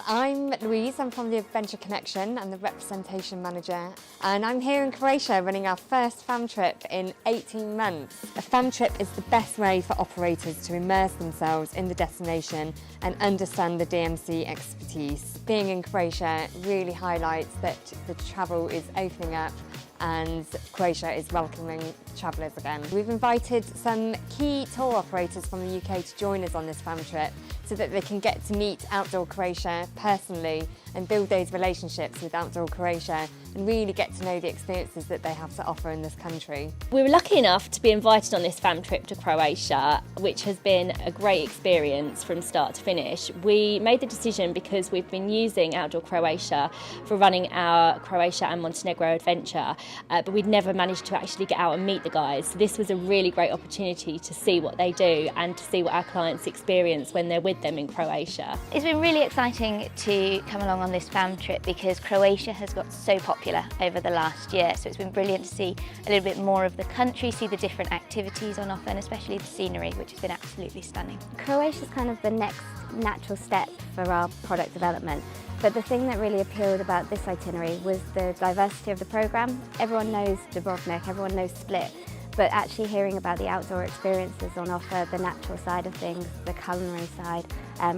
I'm Louise, I'm from the Adventure Connection and the Representation Manager, and I'm here in Croatia running our first fam trip in 18 months. A fam trip is the best way for operators to immerse themselves in the destination and understand the DMC expertise. Being in Croatia really highlights that the travel is opening up and Croatia is welcoming travellers again. We've invited some key tour operators from the UK to join us on this fam trip so that they can get to meet Outdoor Croatia personally and build those relationships with Outdoor Croatia and really get to know the experiences that they have to offer in this country. We were lucky enough to be invited on this fam trip to Croatia, which has been a great experience from start to finish. We made the decision because we've been using Outdoor Croatia for running our Croatia and Montenegro adventure, but we'd never managed to actually get out and meet the guys. So this was a really great opportunity to see what they do and to see what our clients experience when they're with them in Croatia. It's been really exciting to come along on this fam trip because Croatia has got so popular over the last year, so it's been brilliant to see a little bit more of the country, see the different activities on offer and especially the scenery, which has been absolutely stunning. Croatia's kind of the next natural step for our product development. But the thing that really appealed about this itinerary was the diversity of the programme. Everyone knows Dubrovnik, everyone knows Split, but actually hearing about the outdoor experiences on offer, the natural side of things, the culinary side,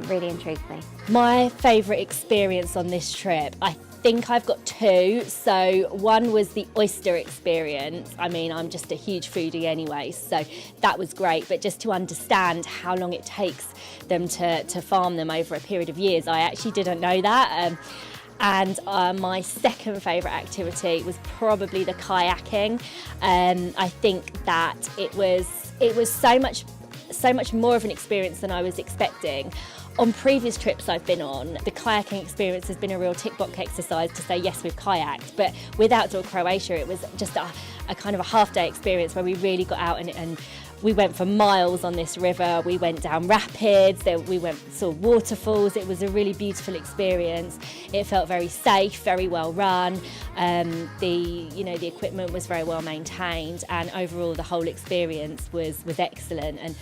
really intrigued me. My favourite experience on this trip, I think I've got two. So one was the oyster experience. I mean, I'm just a huge foodie anyway, so that was great. But just to understand how long it takes them to farm them over a period of years, I actually didn't know that. And my second favourite activity was probably the kayaking. I think that it was so much more of an experience than I was expecting. On previous trips I've been on, the kayaking experience has been a real tick box exercise to say yes, we've kayaked, but with Outdoor Croatia it was just a kind of a half-day experience where we really got out and we went for miles on this river. We went down rapids, we saw waterfalls. It was a really beautiful experience. It felt very safe, very well run. The equipment was very well maintained, and overall the whole experience was excellent. And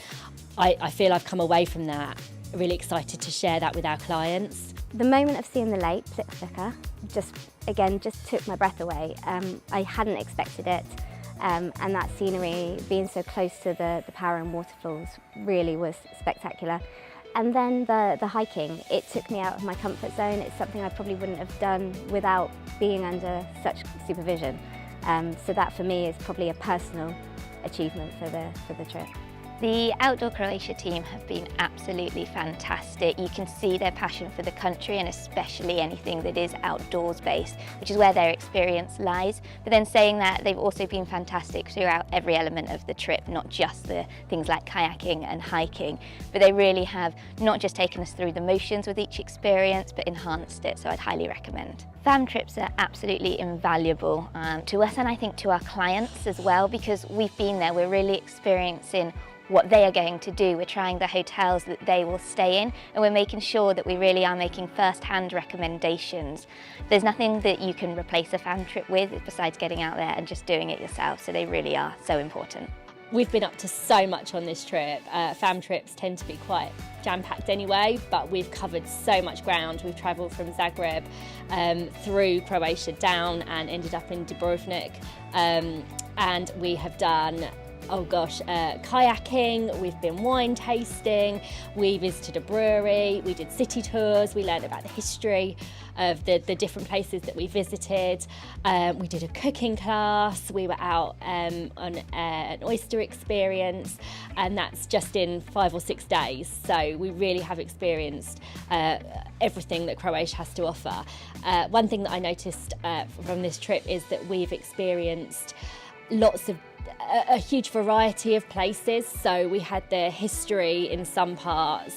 I feel I've come away from that really excited to share that with our clients. The moment of seeing the lake, Plitvice, just took my breath away. I hadn't expected it. And that scenery, being so close to the power and waterfalls, really was spectacular. And then the hiking, it took me out of my comfort zone. It's something I probably wouldn't have done without being under such supervision. So that for me is probably a personal achievement for the trip. The Outdoor Croatia team have been absolutely fantastic. You can see their passion for the country and especially anything that is outdoors based, which is where their experience lies. But then saying that, they've also been fantastic throughout every element of the trip, not just the things like kayaking and hiking, but they really have not just taken us through the motions with each experience, but enhanced it, so I'd highly recommend. Fam trips are absolutely invaluable to us and I think to our clients as well, because we've been there, we're really experiencing what they are going to do. We're trying the hotels that they will stay in and we're making sure that we really are making first-hand recommendations. There's nothing that you can replace a fam trip with besides getting out there and just doing it yourself, so they really are so important. We've been up to so much on this trip. Fam trips tend to be quite jam-packed anyway, but we've covered so much ground. We've travelled from Zagreb through Croatia down and ended up in Dubrovnik, and we have done kayaking, we've been wine tasting, we visited a brewery, we did city tours, we learned about the history of the different places that we visited. We did a cooking class, we were out on an oyster experience, and that's just in 5 or 6 days. So we really have experienced everything that Croatia has to offer. One thing that I noticed from this trip is that we've experienced a huge variety of places. So we had the history in some parts,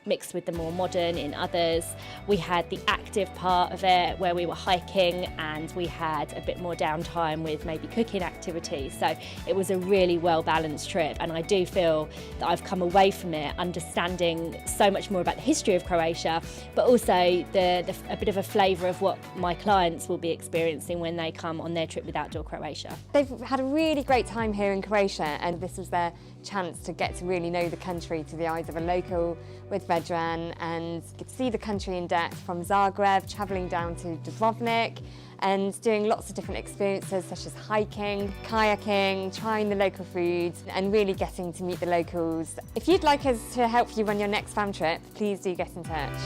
mixed with the more modern in others. We had the active part of it where we were hiking, and we had a bit more downtime with maybe cooking activities. So it was a really well balanced trip, and I do feel that I've come away from it understanding so much more about the history of Croatia, but also a bit of a flavour of what my clients will be experiencing when they come on their trip with Outdoor Croatia. They've had a really great great time here in Croatia, and this was their chance to get to really know the country through the eyes of a local with Vedran, and get to see the country in depth from Zagreb, travelling down to Dubrovnik and doing lots of different experiences such as hiking, kayaking, trying the local foods and really getting to meet the locals. If you'd like us to help you on your next fam trip, please do get in touch.